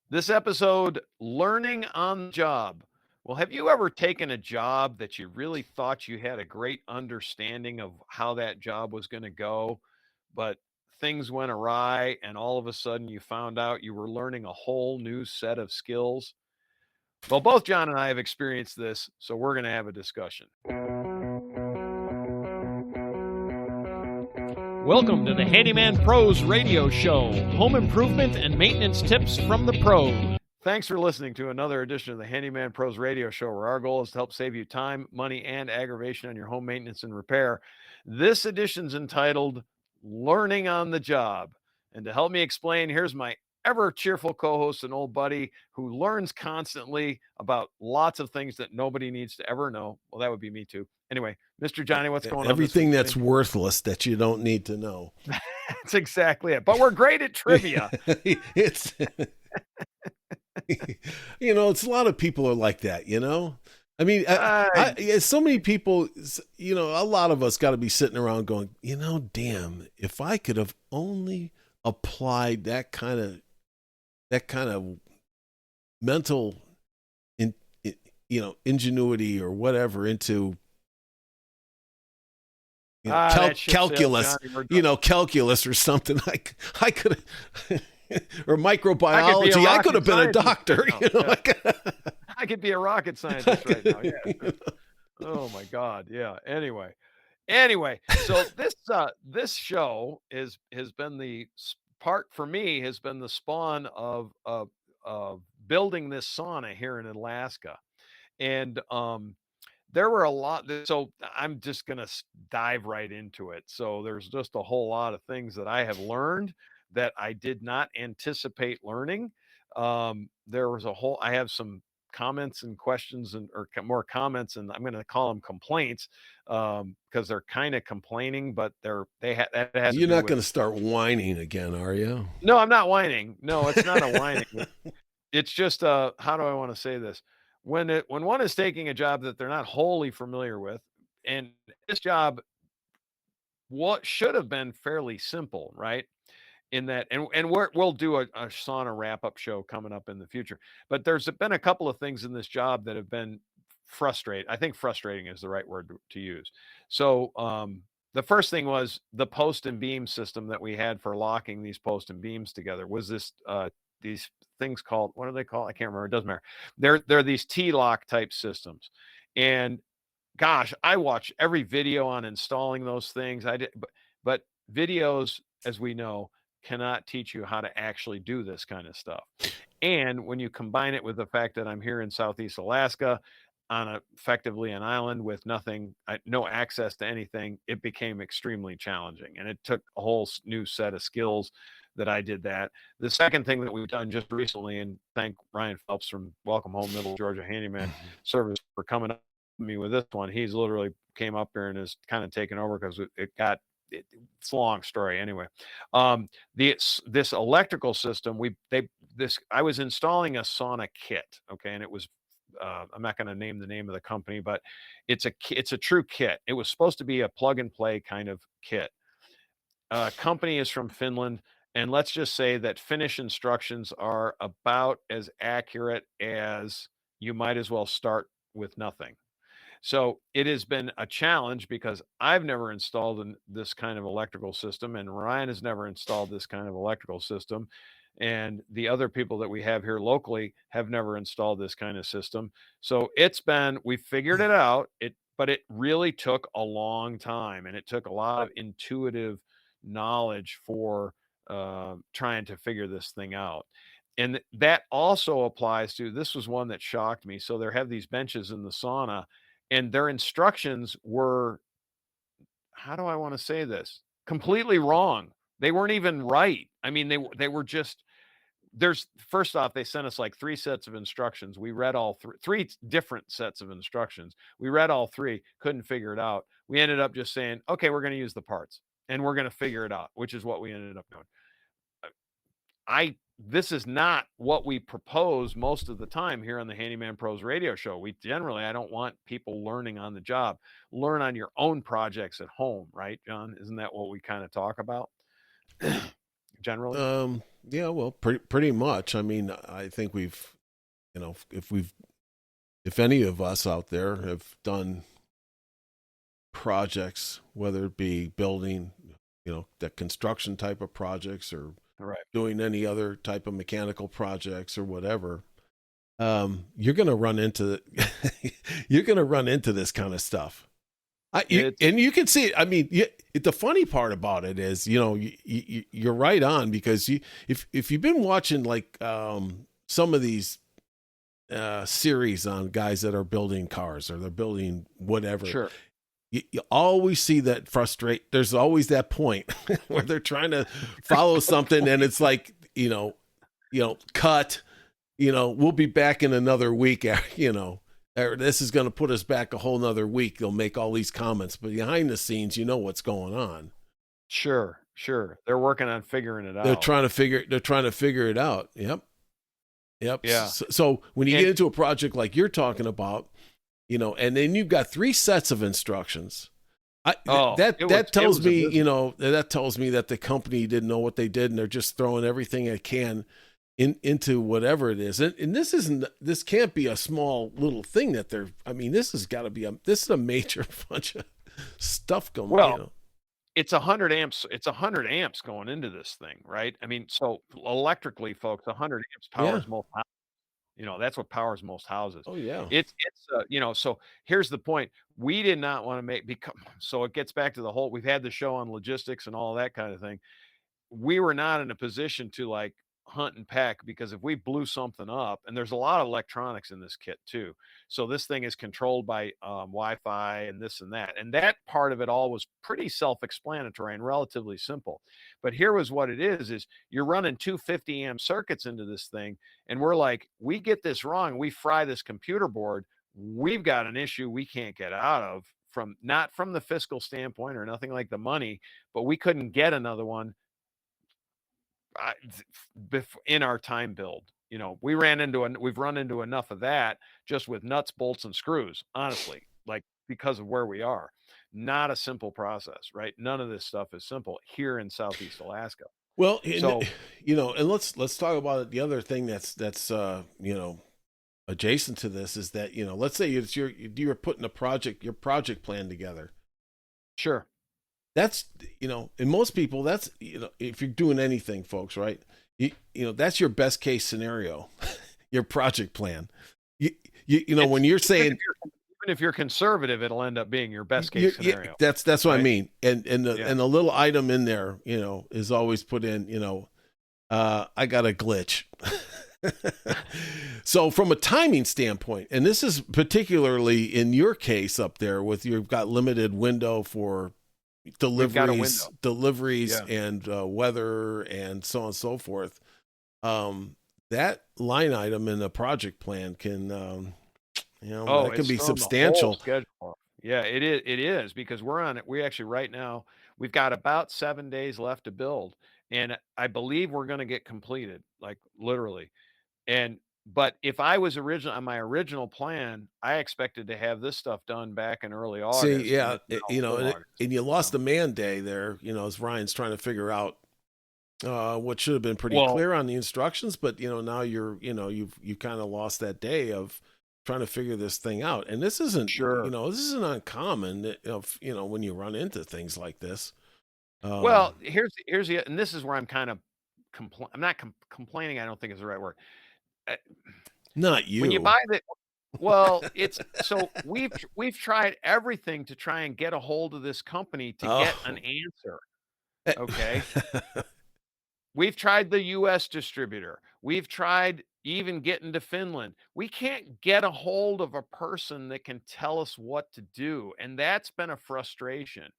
This episode, learning on the job. Well, have you ever taken a job that you really thought you had a great understanding of how that job was going to go, but things went awry and all of a sudden you found out you were learning a whole new set of skills? Well, both John and I have experienced this, so we're going to have a discussion. Welcome to the Handyman Pros Radio Show. Home improvement and maintenance tips from the pros. Thanks for listening to another edition of the Handyman Pros Radio Show, where our goal is to help save you time, money, and aggravation on your home maintenance and repair. This edition's entitled Learning on the Job. And to help me explain, here's my ever cheerful co-host and old buddy who learns constantly about lots of things that nobody needs to ever know. Well, that would be me too. Anyway, Mr. Johnny, what's going on? Everything that's worthless that you don't need to know. That's exactly it. But we're great at trivia. It's it's a lot of people are like that, I mean, so many people, a lot of us got to be sitting around going, damn, if I could have only applied that kind of mental, ingenuity or whatever into calculus, calculus or something. I could have, or microbiology. I could have been a doctor. I could be a rocket scientist right now. Yeah. Oh my God. Yeah. Anyway, so this show has been the part for me has been the spawn of building this sauna here in Alaska, and there were a lot. So I'm just going to dive right into it. So there's just a whole lot of things that I have learned that I did not anticipate learning. There was I have some comments and questions or more comments, and I'm going to call them complaints because they're kind of complaining, but that has You're not going to start whining again, are you? No, I'm not whining. No, it's not a whining. It's just how do I want to say this? When one is taking a job that they're not wholly familiar with, and this job what should have been fairly simple, right? In that, and we'll do a sauna wrap-up show coming up in the future. But there's been a couple of things in this job that have been frustrating. I think frustrating is the right word to use. So the first thing was the post and beam system that we had for locking these post and beams together was this these things called, what are they called? I can't remember. It doesn't matter. They're these T-lock type systems. And gosh, I watched every video on installing those things. I did, but videos, as we know, cannot teach you how to actually do this kind of stuff. And when you combine it with the fact that I'm here in Southeast Alaska on effectively an island with no access to anything, it became extremely challenging. And it took a whole new set of skills that I did that. The second thing that we've done just recently, and thank Ryan Phelps from Welcome Home Middle Georgia Handyman Service for coming up with me with this one. He's literally came up here and has kind of taken over because it's a long story anyway. This electrical system, I was installing a sauna kit, okay, and it was I'm not going to name the name of the company, but it's a true kit. It was supposed to be a plug and play kind of kit. Company is from Finland, and let's just say that Finnish instructions are about as accurate as you might as well start with nothing. So it has been a challenge because I've never installed this kind of electrical system, and Ryan has never installed this kind of electrical system. And the other people that we have here locally have never installed this kind of system. So we figured it out, but it really took a long time, and it took a lot of intuitive knowledge for trying to figure this thing out. And that also applies to, this was one that shocked me. So there have these benches in the sauna, and their instructions were, how do I want to say this? Completely wrong. They weren't even right. I mean, they were just, first off, they sent us like 3 sets of instructions. We read all three different sets of instructions. We read all 3, couldn't figure it out. We ended up just saying, okay, we're going to use the parts and we're going to figure it out, which is what we ended up doing. This is not what we propose most of the time here on the Handyman Pros Radio Show. I don't want people learning on the job. Learn on your own projects at home, right, John? Isn't that what we kind of talk about generally? Yeah, well, pretty much. I mean, I think we've, you know, if any of us out there have done projects, whether it be building, that construction type of projects or Right. doing any other type of mechanical projects or whatever, you're going to run into you're going to run into this kind of stuff. And you can see it. I mean, the funny part about it is, you're right on, because if you've been watching like some of these series on guys that are building cars or they're building whatever, Sure. You always see that frustrate. There's always that point where they're trying to follow something, and it's like, cut. We'll be back in another week. This is going to put us back a whole nother week. They'll make all these comments, but behind the scenes, you know what's going on. Sure. They're working on figuring it out. They're trying to figure it out. Yep. Yeah. So when you get into a project like you're talking about, and then you've got 3 sets of instructions. That tells me that the company didn't know what they did, and they're just throwing everything they can into whatever it is. And this can't be a small little thing that they're, I mean, this is a major bunch of stuff going on. Well, it's 100 amps. It's 100 amps going into this thing, right? I mean, so electrically, folks, 100 amps powers most houses. That's what powers most houses. Oh yeah. It's so here's the point. We did not want to so it gets back to the whole, we've had the show on logistics and all that kind of thing. We were not in a position to like hunt and peck, because if we blew something up, and there's a lot of electronics in this kit too, so this thing is controlled by Wi-Fi and this and that part of it all was pretty self-explanatory and relatively simple. But here was what it is you're running 250 amp circuits into this thing, and we're like, we get this wrong, we fry this computer board, we've got an issue we can't get out of, not from the fiscal standpoint or nothing like the money, but we couldn't get another one in our time build. We've run into enough of that just with nuts, bolts, and screws, honestly, like, because of where we are. Not a simple process, right? None of this stuff is simple here in Southeast Alaska. Well, and let's talk about it. The other thing that's adjacent to this is that, let's say you're putting your project plan together. Sure. That's, and most people, that's, if you're doing anything, folks, right? That's your best case scenario, your project plan. When you're saying, even if you're conservative, it'll end up being your best case scenario. That's what right? I mean. And the little item in there, is always put in, I got a glitch. So from a timing standpoint, and this is particularly in your case up there with you've got limited window for deliveries and weather and so on and so forth. That line item in the project plan can, that can be substantial. Yeah, it is because we're on it. We actually right now we've got about 7 days left to build, and I believe we're going to get completed, like literally. But if I was on my original plan, I expected to have this stuff done back in early August. See, yeah, and you lost the man day there, as Ryan's trying to figure out what should have been pretty clear on the instructions, but now you've kind of lost that day of trying to figure this thing out. And this isn't this isn't uncommon when you run into things like this. Well, here's and this is where I'm kind of I'm not complaining, I don't think is the right word. Not you. When you buy it's so we've tried everything to try and get a hold of this company to get an answer. Okay. We've tried the US distributor. We've tried even getting to Finland. We can't get a hold of a person that can tell us what to do. And that's been a frustration,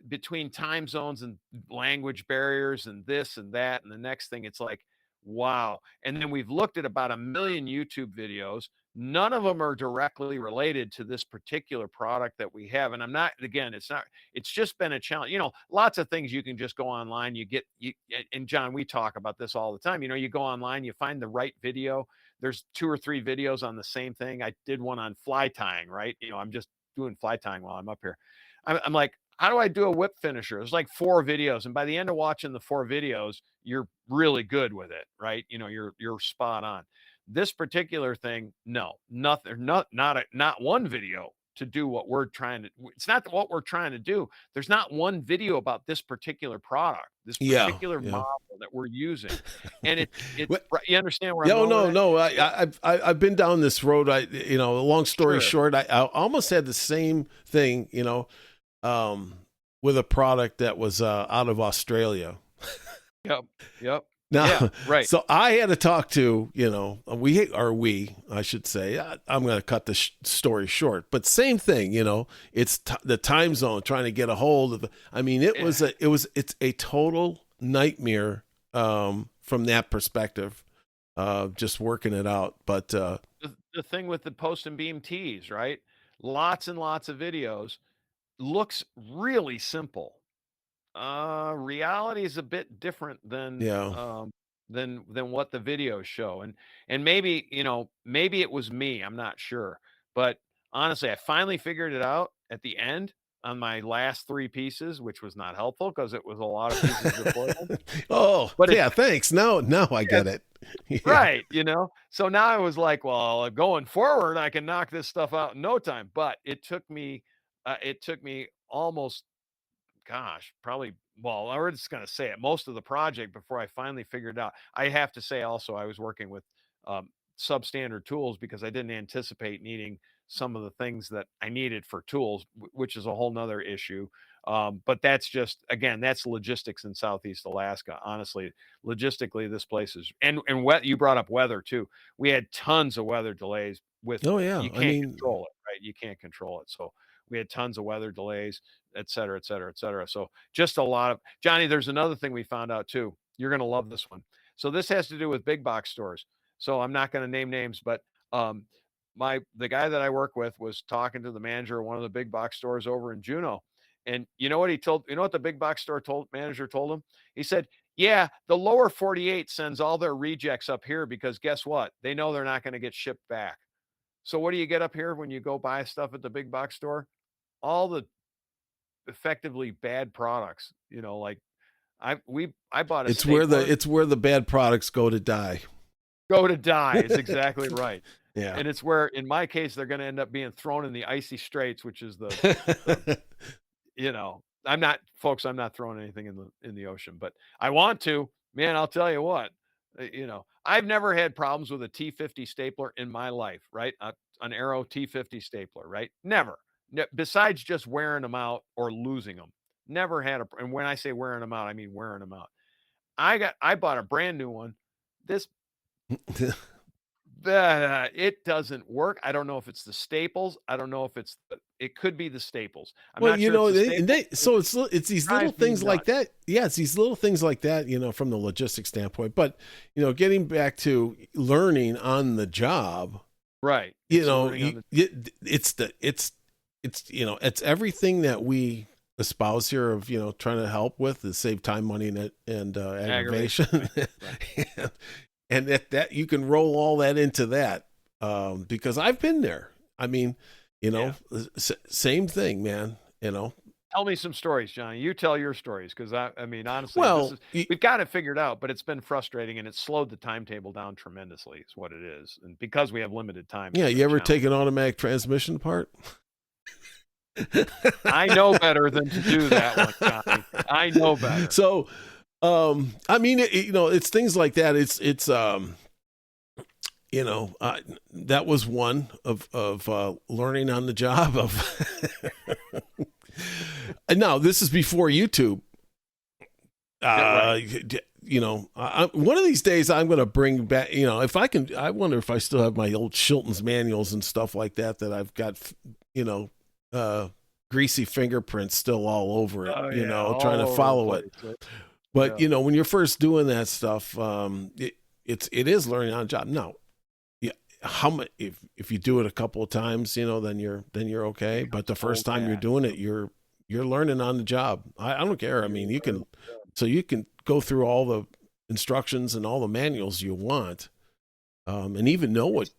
between time zones and language barriers and this and that. And the next thing, it's like, wow. And then we've looked at about 1 million YouTube videos. None of them are directly related to this particular product that we have. And it's just been a challenge. Lots of things you can just go online. And John, we talk about this all the time. You go online, you find the right video. There's 2 or 3 videos on the same thing. I did one on fly tying, right? I'm just doing fly tying while I'm up here. I'm like, how do I do a whip finisher? It's like 4 videos. And by the end of watching the 4 videos, you're really good with it, right? You're spot on. This particular thing, no, nothing, not one video to do what we're trying to. It's not what we're trying to do. There's not one video about this particular product, this particular model that we're using, and you understand where I'm going? No. I've been down this road. Long story short, I almost had the same thing, with a product that was out of Australia. Yep. Now, right. So I had to talk to, I should say, I'm going to cut the story short, but same thing, it's the time zone, trying to get a hold of it's a total nightmare from that perspective, just working it out. But the thing with the post and beam tees, right? Lots and lots of videos, looks really simple. Reality is a bit different than what the videos show. And maybe, maybe it was me, I'm not sure. But honestly, I finally figured it out at the end on my last 3 pieces, which was not helpful because it was a lot of pieces before then. Thanks. Now I get it. Right. So now I was like, well, going forward, I can knock this stuff out in no time. But it took me almost, probably, well, I was just going to say it, most of the project before I finally figured it out. I have to say also, I was working with substandard tools because I didn't anticipate needing some of the things that I needed for tools, which is a whole nother issue. But that's just, again, that's logistics in Southeast Alaska. Honestly, logistically, this place is, and you brought up weather too. We had tons of weather delays with, you can't control it, right? You can't control it. So we had tons of weather delays, et cetera, et cetera, et cetera. So just a lot of, Johnny, there's another thing we found out too. You're going to love this one. So this has to do with big box stores. So I'm not going to name names, but the guy that I work with was talking to the manager of one of the big box stores over in Juneau. And you know what the big box store manager told him? He said, yeah, the lower 48 sends all their rejects up here because guess what? They know they're not going to get shipped back. So what do you get up here when you go buy stuff at the big box store? All the effectively bad products, like I bought a stapler. It's where the bad products go to die. Is exactly right. Yeah. And it's where, in my case, they're going to end up being thrown in the icy straits, which is the I'm not throwing anything in the ocean, but I want to, man. I'll tell you what, I've never had problems with a T50 stapler in my life, right? An Arrow T50 stapler, right? Never. Besides just wearing them out or losing them, never had and when I say wearing them out, I mean wearing them out. I bought a brand new one. This it doesn't work. I don't know if it's the staples. I don't know if it could be the staples. I'm not sure. So it's these little things like that. Yeah, it's these little things like that, from the logistics standpoint. But, getting back to learning on the job, right? It's everything that we espouse here of, trying to help with to save time, money, and aggravation. Right. And that you can roll all that into that, because I've been there. I mean, same thing, man. Tell me some stories, Johnny. You tell your stories, because I mean, honestly, we've got it figured out, but it's been frustrating and it's slowed the timetable down tremendously. Is what it is, and because we have limited time. Yeah, you ever take an automatic transmission apart? I know better than to do that one, Johnny. I know better. So. I mean, it's things like that. It's that was one of learning on the job now this is before YouTube. Right. One of these days I'm going to bring back, if I can, I wonder if I still have my old Shilton's manuals and stuff like that I've got, greasy fingerprints still all over it, trying to follow it. But, when you're first doing that stuff, it is learning on the job. Now, how much, if you do it a couple of times, then you're okay. But the first time you're doing it, you're learning on the job. I don't care. I mean, you can go through all the instructions and all the manuals you want, and even know what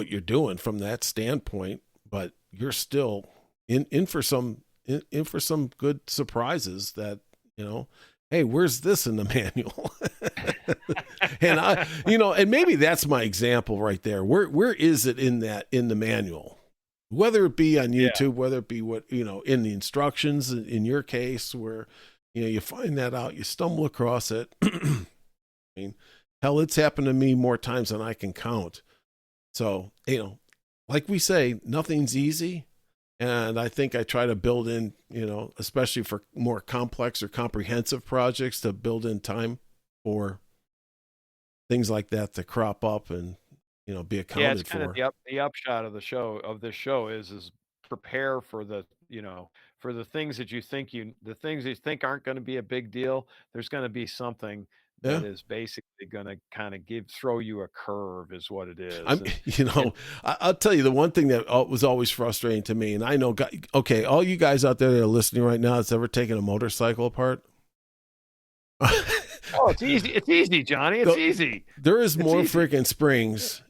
you're doing from that standpoint, but you're still in for some in for some good surprises that, hey, where's this in the manual? And and maybe that's my example right there. Where is it in the manual? Whether it be on YouTube, whether it be in the instructions, in your case, where, you find that out, you stumble across it. I mean, hell, it's happened to me more times than I can count. So, like we say, nothing's easy. And I think I try to build in, especially for more complex or comprehensive projects, to build in time for things like that to crop up and, be accounted Yeah, it's kind for. of the upshot of this show is prepare for the, for the things that you think aren't going to be a big deal. There's going to be something that is basically going to kind of throw you a curve, is what it is. I'll tell you the one thing that was always frustrating to me, and I know, okay, all you guys out there that are listening right now that's ever taken a motorcycle apart. Oh, it's easy. It's easy, Johnny. It's easy. There is more freaking springs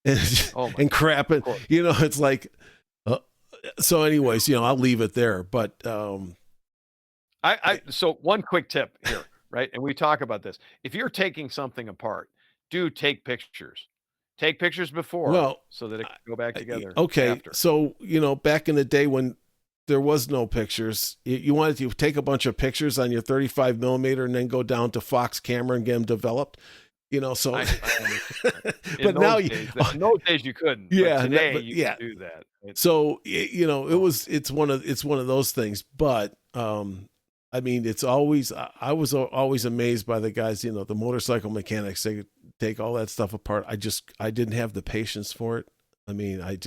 and crap. And, it's like, so anyways, I'll leave it there. But so one quick tip here, right? And we talk about this. If you're taking something apart, do take pictures. Take pictures before, so that it can go back together. Okay. After. So, back in the day when there was no pictures, you wanted to take a bunch of pictures on your 35 millimeter and then go down to Fox camera and get them developed. So, but now in those days you couldn't. Yeah, but today you can do that. So it's one of those things. But I mean, it's always, I was always amazed by the guys. The motorcycle mechanics, they take all that stuff apart. I didn't have the patience for it. I mean, man,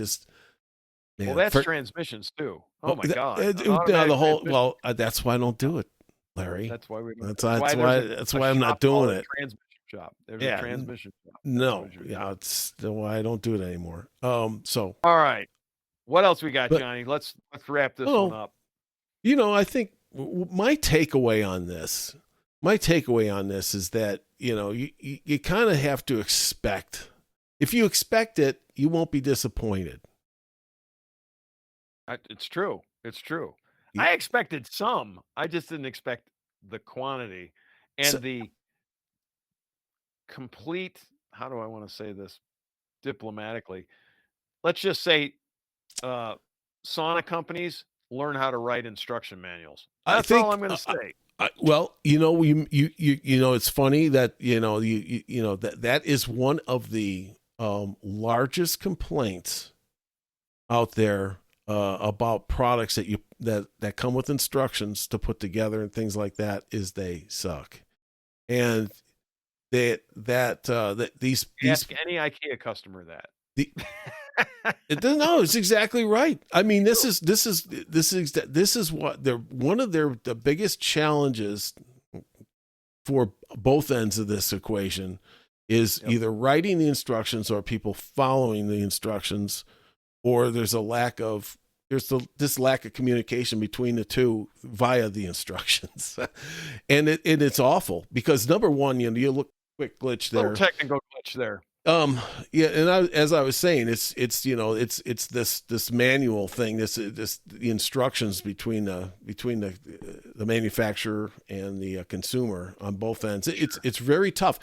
that's transmissions too. Oh my God! That's why I don't do it, Larry. That's why we. That's why I'm not doing it. Transmission shop. There's a transmission shop. No, it's why I don't do it anymore. So all right, what else we got, Johnny? Let's wrap this one up. I think my takeaway on this is that you kind of have to expect. If you expect it, you won't be disappointed. It's true. It's true. Yeah. I expected some. I just didn't expect the quantity and the complete. How do I want to say this diplomatically? Let's just say, sauna companies learn how to write instruction manuals. That's all I'm going to say. It's funny that that is one of the largest complaints out there. About products that come with instructions to put together and things like that, is they suck, and these ask any IKEA customer that. No, it's exactly right. I mean, this is what one of the biggest challenges for both ends of this equation is either writing the instructions or people following the instructions, or there's this lack of communication between the two via the instructions. And it's awful because, number one, you look, quick glitch there. Little technical glitch there. And as I was saying, it's this manual thing, the instructions between the manufacturer and the consumer on both ends. It's very tough.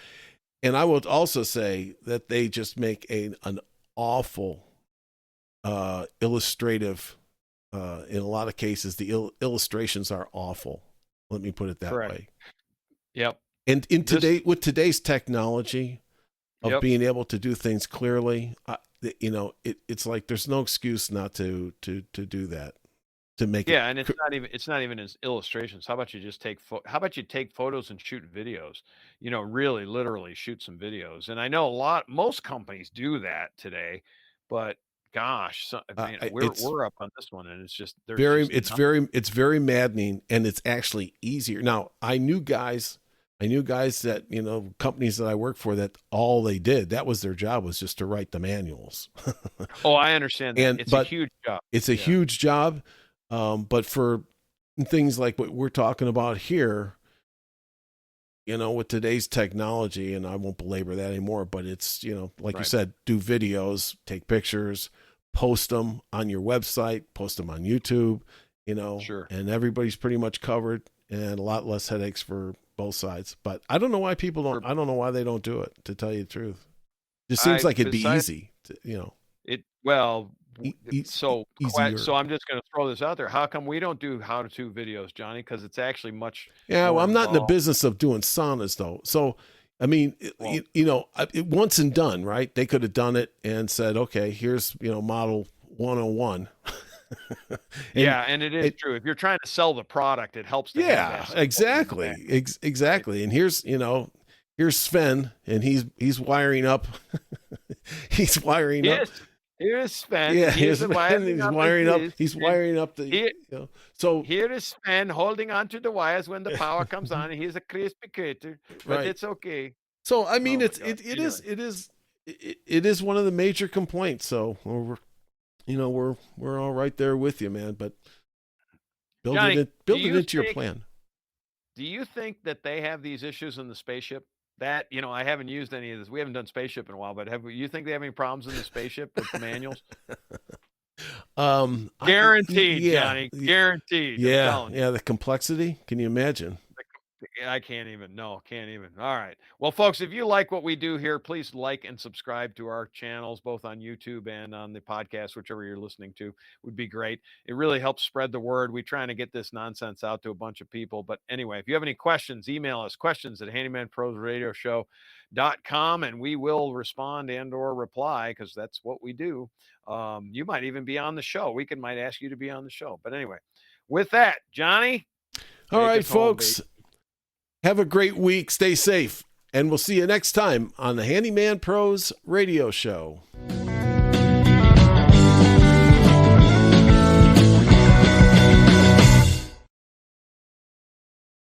And I will also say that they just make an awful illustrative. In a lot of cases, the illustrations are awful. Let me put it that way. Yep. And with today's technology of being able to do things clearly, it's like there's no excuse not to do that. To make and it's not even as illustrations. How about you just take photos and shoot videos? Really, literally shoot some videos. And I know most companies do that today, but gosh, we're up on this one, and it's just it's very maddening, and it's actually easier. Now, I knew guys that companies that I work for that all they did, that was their job, was just to write the manuals. Oh, I understand that. It's a huge job. It's a huge job, but for things like what we're talking about here, with today's technology, and I won't belabor that anymore, but it's, like you said, do videos, take pictures, post them on your website, post them on YouTube, Sure. and everybody's pretty much covered, and a lot less headaches for both sides. But I don't know why people don't. I don't know why they don't do it. To tell you the truth, it just seems like it'd be easy. So I'm just going to throw this out there. How come we don't do how-to videos, Johnny? Because it's actually much. Yeah, well, I'm not in the business of doing saunas though. So, I mean, it once and done, right? They could have done it and said, okay, here's model 101. And it is true. If you're trying to sell the product, it helps. Exactly. Exactly. And here's Sven, and he's wiring up. He's wiring up. Here's Sven. Yeah, he's wiring up. He's wiring up the. So here is Sven holding onto the wires when the power comes on. He's a crispy critter, but it's okay. So I mean, it is one of the major complaints. So we're all right there with you, man. But build it into your plan. Do you think that they have these issues in the spaceship? That, I haven't used any of this. We haven't done spaceship in a while, but you think they have any problems in the spaceship with the manuals? Guaranteed, Johnny. Guaranteed. Yeah. The complexity. Can you imagine? I can't even. No, can't even. All right. Well, folks, if you like what we do here, please like and subscribe to our channels, both on YouTube and on the podcast, whichever you're listening to, would be great. It really helps spread the word. We're trying to get this nonsense out to a bunch of people. But anyway, if you have any questions, email us questions@handymanprosradioshow.com, and we will respond and or reply, because that's what we do. You might even be on the show. We might ask you to be on the show. But anyway, with that, Johnny. All right, folks. Have a great week. Stay safe. And we'll see you next time on the Handyman Pros Radio Show.